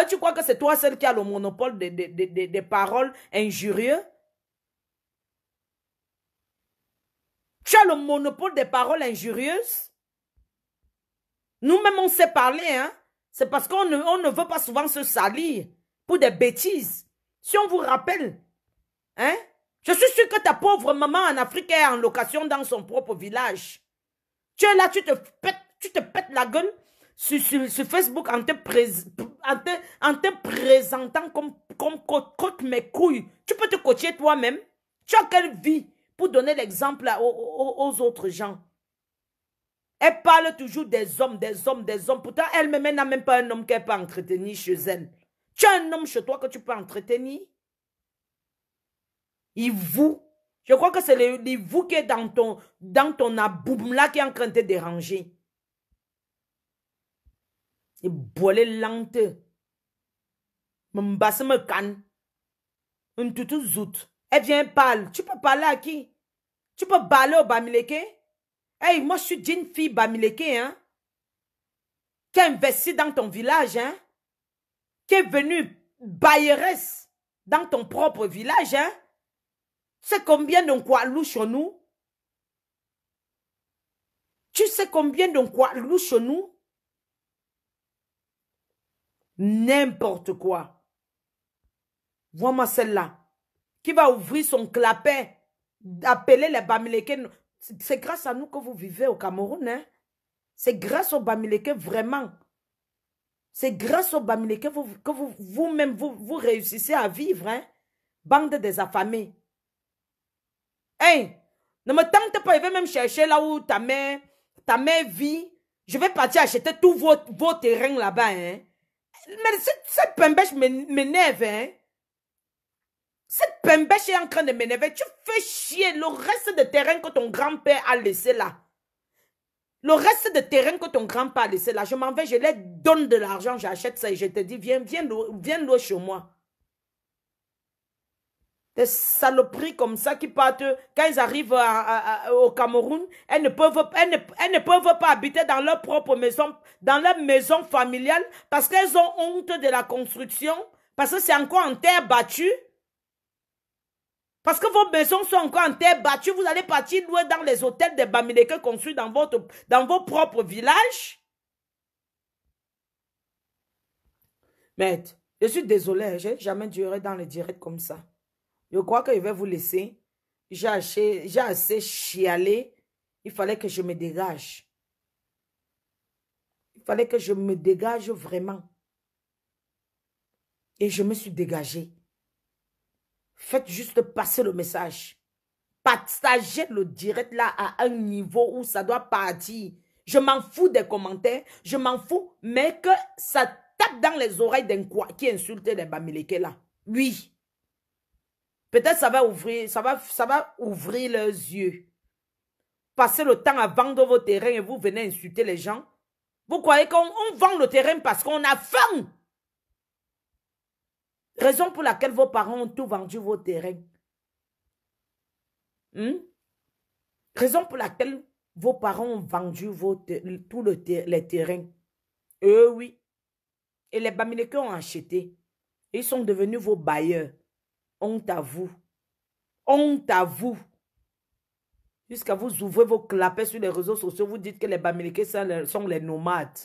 Tu crois que c'est toi celle qui a le monopole des paroles injurieuses? Tu as le monopole des paroles injurieuses? Nous-mêmes, on sait parler, hein? C'est parce qu'on ne veut pas souvent se salir pour des bêtises. Si on vous rappelle, hein? Je suis sûr que ta pauvre maman en Afrique est en location dans son propre village. Tu es là, tu te pètes la gueule sur Facebook en te présentant comme coach mes couilles. Tu peux te coacher toi-même. Tu as quelle vie pour donner l'exemple aux autres gens? Elle parle toujours des hommes, des hommes, des hommes. Pourtant, elle-même n'a même pas un homme qu'elle peut entretenir chez elle. Tu as un homme chez toi que tu peux entretenir? Il vous. Je crois que c'est le vous qui est dans ton aboum là qui est en train de te déranger. Et boile lente. M'basse me canne. Un toutou zout. Elle vient parler. Tu peux parler à qui? Tu peux parler au Bamileke? Hey, moi je suis d'une fille Bamileke, hein? Qui a investi dans ton village, hein? Qui est venue bailleresse dans ton propre village, hein? C'est combien de quoi louche nous? Tu sais combien de quoi louche nous? N'importe quoi. Vois-moi celle-là. Qui va ouvrir son clapet, appeler les Bamileke. C'est grâce à nous que vous vivez au Cameroun, hein? C'est grâce aux Bamileke, vraiment. C'est grâce aux Bamileke que vous-même, vous réussissez à vivre, hein? Bande des affamés. Hey, ne me tente pas, je vais même chercher là où ta mère vit. Je vais partir acheter tous vos terrains là-bas, hein? Mais cette pembèche m'énerve, hein? Cette pembèche est en train de m'énerver. Tu fais chier le reste de terrain que ton grand-père a laissé là. Le reste de terrain que ton grand-père a laissé là, je m'en vais, je leur donne de l'argent, j'achète ça et je te dis, viens l'eau chez moi. Des saloperies comme ça qui partent, quand ils arrivent au Cameroun, elles ne peuvent pas habiter dans leur propre maison, dans leur maison familiale, parce qu'elles ont honte de la construction, parce que c'est encore en terre battue. Parce que vos maisons sont encore en terre battue, vous allez partir louer dans les hôtels des Bamileke construits dans vos propres villages. Mais je suis désolé, je n'ai jamais duré dans les directs comme ça. Je crois que je vais vous laisser. J'ai assez chialé. Il fallait que je me dégage. Il fallait que je me dégage vraiment. Et je me suis dégagée. Faites juste passer le message. Partagez le direct là à un niveau où ça doit partir. Je m'en fous des commentaires. Je m'en fous. Mais que ça tape dans les oreilles d'un quoi qui insulte les Bamileke là. Oui. Peut-être ça va ouvrir leurs yeux. Passez le temps à vendre vos terrains et vous venez insulter les gens. Vous croyez qu'on vend le terrain parce qu'on a faim? Raison pour laquelle vos parents ont tout vendu vos terrains. Raison pour laquelle vos parents ont vendu tous les terrains. Oui. Et les Bamileke ont acheté. Ils sont devenus vos bailleurs. Honte à vous. Honte à vous. Jusqu'à vous ouvrez vos clapets sur les réseaux sociaux, vous dites que les Bamileke sont les nomades.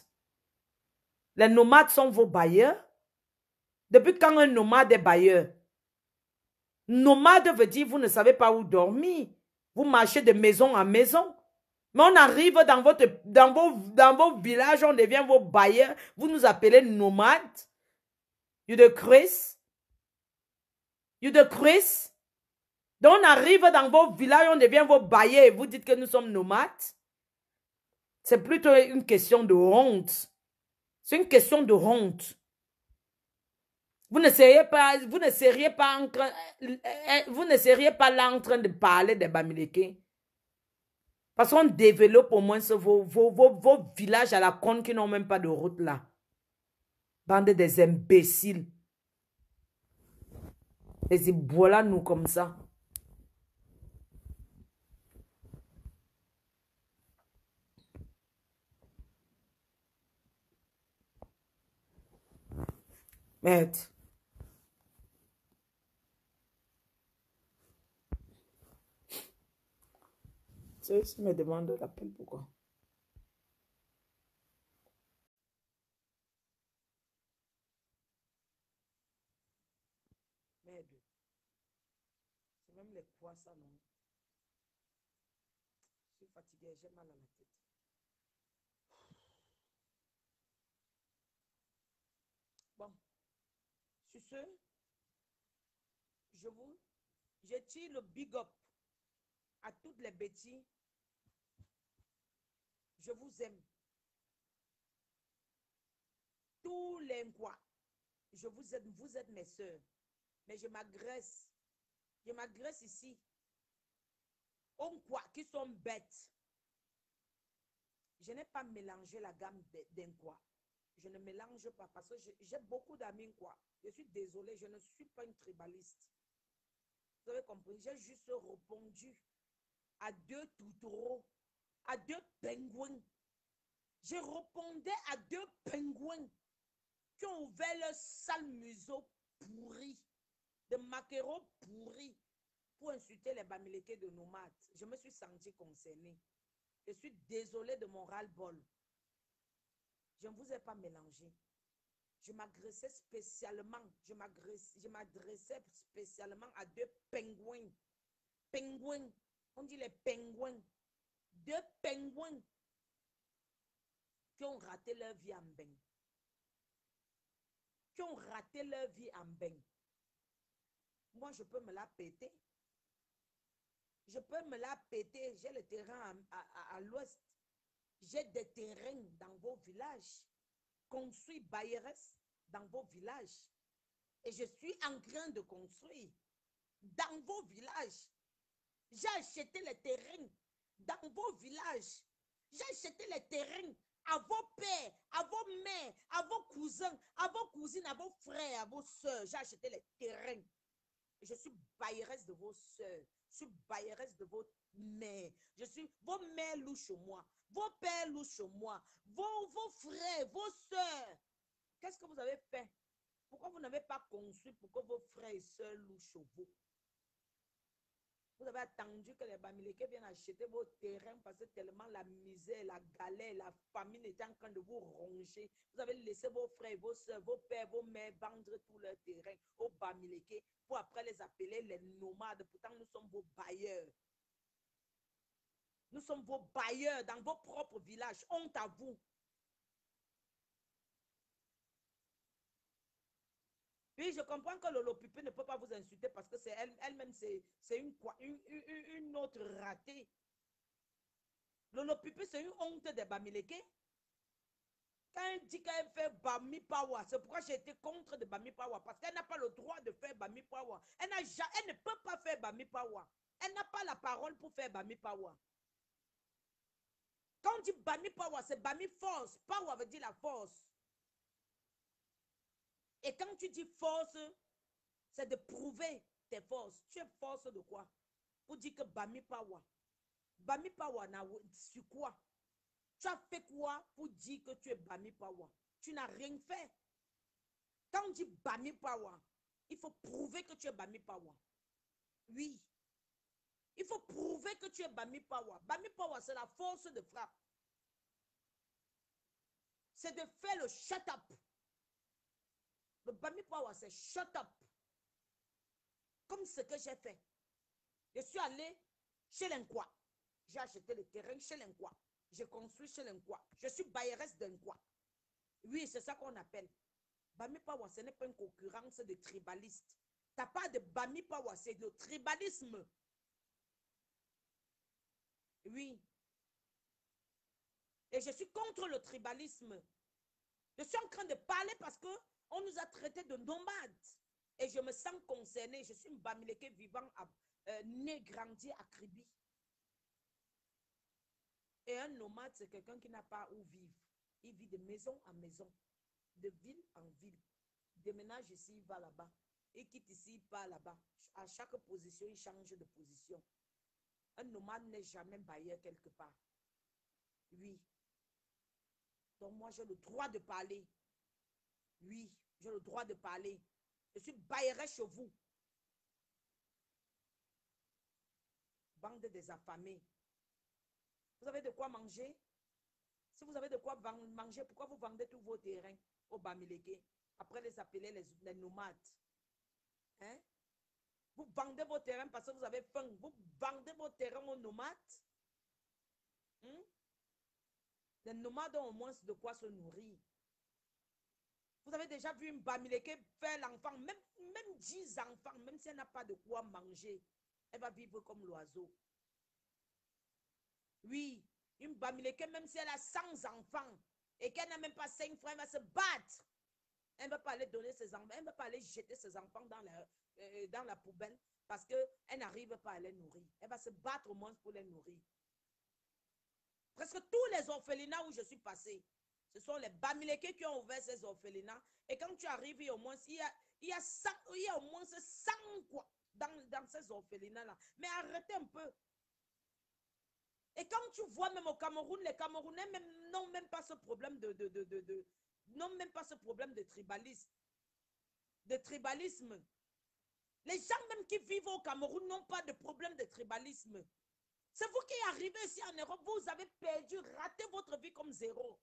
Les nomades sont vos bailleurs. Depuis quand un nomade est bailleur? Nomade veut dire vous ne savez pas où dormir. Vous marchez de maison en maison. Mais on arrive dans vos villages, on devient vos bailleurs. Vous nous appelez nomades. You de Chris? You de Chris? Donc on arrive dans vos villages, on devient vos bailleurs et vous dites que nous sommes nomades. C'est plutôt une question de honte. C'est une question de honte. Vous ne seriez pas là en train de parler des Bamileke. Parce qu'on développe au moins vos villages à la con qui n'ont même pas de route là. Bande des imbéciles. Les voilà nous comme ça. Merde. Ceux qui me demandent l'appel, pourquoi? Merde. C'est même les poids, ça, non? Je suis fatiguée, j'ai mal à la tête. Bon, sur ce, je tire le big up à toutes les bêtises. Je vous aime. Tous les quoi. Vous êtes mes soeurs. Mais je m'agresse. Je m'agresse ici. On quoi qui sont bêtes. Je n'ai pas mélangé la gamme d'un quoi. Je ne mélange pas parce que j'ai beaucoup d'amis quoi. Je suis désolée, je ne suis pas une tribaliste. Vous avez compris? J'ai juste répondu à 2 toutoureaux, à 2 pingouins. Je répondais à 2 pingouins qui ont ouvert leur sale museau pourri, de maquereaux pourris, pour insulter les Bamileke de nomades. Je me suis sentie concernée. Je suis désolée de mon ras-le-bol. Je ne vous ai pas mélangé. Je m'adressais spécialement, spécialement à 2 pingouins. Pingouins, on dit les pingouins. 2 pingouins qui ont raté leur vie en bain. Qui ont raté leur vie en bain. Moi, je peux me la péter. Je peux me la péter. J'ai le terrain à l'ouest. J'ai des terrains dans vos villages. Construit Bayeres dans vos villages. Et je suis en train de construire dans vos villages. J'ai acheté les terrains dans vos villages. J'ai acheté les terrains à vos pères, à vos mères, à vos cousins, à vos cousines, à vos frères, à vos soeurs. J'ai acheté les terrains. Je suis bailleresse de vos soeurs. Je suis bailleresse de vos mères. Je suis vos mères louent chez moi. Vos pères louent chez moi. Vos frères, vos soeurs. Qu'est-ce que vous avez fait? Pourquoi vous n'avez pas construit pour que vos frères et soeurs louent chez vous? Vous avez attendu que les Bamileke viennent acheter vos terrains parce que tellement la misère, la galère, la famine était en train de vous ronger. Vous avez laissé vos frères, vos soeurs, vos pères, vos mères vendre tous leurs terrains aux Bamileke pour après les appeler les nomades. Pourtant, nous sommes vos bailleurs. Nous sommes vos bailleurs dans vos propres villages. Honte à vous. Oui, je comprends que Lolo Pupé ne peut pas vous insulter parce que c'est elle-même, c'est une autre ratée. Lolo Pupé, c'est une honte des Bamileke. Quand elle dit qu'elle fait Bami Pawa, c'est pourquoi j'ai été contre de Bami Pawa, parce qu'elle n'a pas le droit de faire Bami Pawa. Elle ne peut pas faire Bami Pawa. Elle n'a pas la parole pour faire Bami Pawa. Quand on dit Bami Pawa, c'est Bami force. Pawa veut dire la force. Et quand tu dis force, c'est de prouver tes forces. Tu es force de quoi? Pour dire que Bami Pawa. Bami Pawa, sur quoi? Tu as fait quoi pour dire que tu es Bami Pawa? Tu n'as rien fait. Quand on dit Bami Pawa, il faut prouver que tu es Bami Pawa. Oui. Il faut prouver que tu es Bami Pawa. Bami Pawa, c'est la force de frappe. C'est de faire le shut up. Le Bami Power, c'est shut up. Comme ce que j'ai fait. Je suis allé chez l'Inquois. J'ai acheté le terrain chez l'Inquois. J'ai construit chez l'Inquois. Je suis bailleresse d'Inquois. Oui, c'est ça qu'on appelle. Bami Power, ce n'est pas une concurrence de tribalistes. Tu n'as pas de Bami Power, c'est de tribalisme. Oui. Et je suis contre le tribalisme. Je suis en train de parler parce qu'on nous a traités de nomades. Et je me sens concernée. Je suis une Bamileke vivant, né, grandi à Kribi. Et un nomade, c'est quelqu'un qui n'a pas où vivre. Il vit de maison en maison, de ville en ville. Il déménage ici, il va là-bas. Il quitte ici, il part là-bas. À chaque position, il change de position. Un nomade n'est jamais bailleur quelque part. Oui. Donc moi, j'ai le droit de parler. Oui. J'ai le droit de parler. Je suis baillerée chez vous. Bande des affamés. Vous avez de quoi manger? Si vous avez de quoi manger, pourquoi vous vendez tous vos terrains au Bamileke? Après les appeler les nomades. Hein? Vous vendez vos terrains parce que vous avez faim. Vous vendez vos terrains aux nomades. Hein? Les nomades ont au moins de quoi se nourrir. Vous avez déjà vu une Bamileke faire l'enfant, même 10 enfants, même si elle n'a pas de quoi manger, elle va vivre comme l'oiseau. Oui, une Bamileke, même si elle a 100 enfants et qu'elle n'a même pas 5 frères, elle va se battre. Elle ne va pas aller donner ses enfants, elle ne va pas aller jeter ses enfants dans la poubelle parce qu'elle n'arrive pas à les nourrir. Elle va se battre au moins pour les nourrir. Presque tous les orphelinats où je suis passée, ce sont les Bamileke qui ont ouvert ces orphelinats. Et quand tu arrives, il y a au moins, il y a au moins 100 quoi dans ces orphelinats-là. Mais arrêtez un peu. Et quand tu vois même au Cameroun, les Camerounais n'ont même pas ce problème n'ont même pas ce problème de tribalisme. Les gens même qui vivent au Cameroun n'ont pas de problème de tribalisme. C'est vous qui arrivez ici en Europe, vous avez perdu, raté votre vie comme zéro.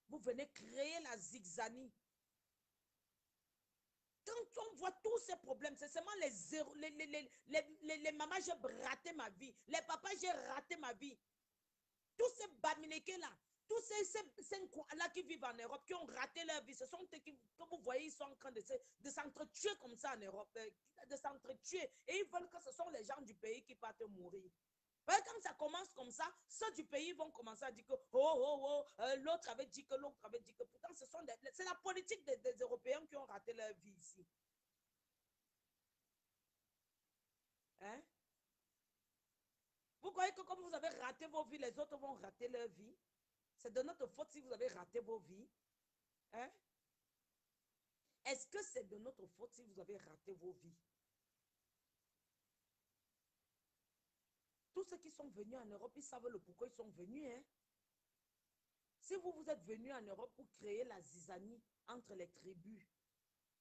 Vous venez créer la zigzanie. Quand on voit tous ces problèmes, c'est seulement les mamans, j'ai raté ma vie. Les papas, j'ai raté ma vie. Tous ces Bamileke-là, tous ces là qui vivent en Europe, qui ont raté leur vie, ce sont eux qui, comme vous voyez, ils sont en train de s'entretuer comme ça en Europe, de s'entretuer. Et ils veulent que ce sont les gens du pays qui partent mourir. Quand ça commence comme ça, ceux du pays vont commencer à dire que l'autre avait dit que l'autre avait dit que. Pourtant, c'est la politique des Européens qui ont raté leur vie ici. Hein? Vous croyez que comme vous avez raté vos vies, les autres vont rater leur vie? C'est de notre faute si vous avez raté vos vies. Hein? Est-ce que c'est de notre faute si vous avez raté vos vies? Tous ceux qui sont venus en Europe, ils savent le pourquoi ils sont venus. Hein? Si vous êtes venus en Europe pour créer la zizanie entre les tribus,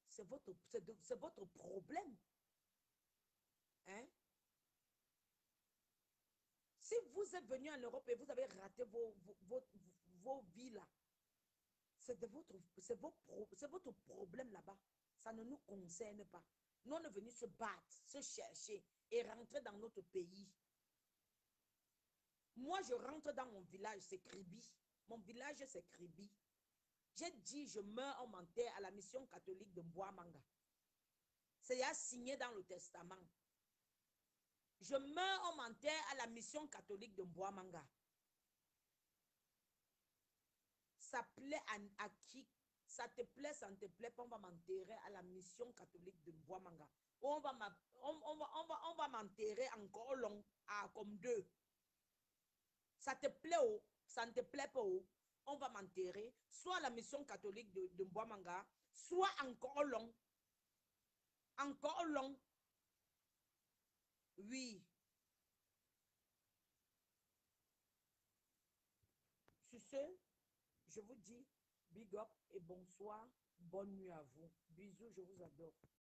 c'est votre problème. Hein? Si vous êtes venu en Europe et vous avez raté vos vies là, c'est votre problème là-bas. Ça ne nous concerne pas. Nous, on est venus se battre, se chercher et rentrer dans notre pays. Moi, je rentre dans mon village, c'est Kribi. Mon village, c'est Kribi. J'ai dit, je meurs, on m'enterre à la mission catholique de Mboamanga. C'est signé dans le testament. Je meurs, on m'enterre à la mission catholique de Mboamanga. Ça plaît à qui? Ça te plaît, ça ne te plaît pas, on va m'enterrer à la mission catholique de Mboamanga. On va m'enterrer encore long, comme 2. Ça te plaît ou ça ne te plaît pas ou on va m'enterrer soit à la mission catholique de Mboamanga, soit encore long. Encore long. Oui. Sur ce, je vous dis big up et bonsoir. Bonne nuit à vous. Bisous, je vous adore.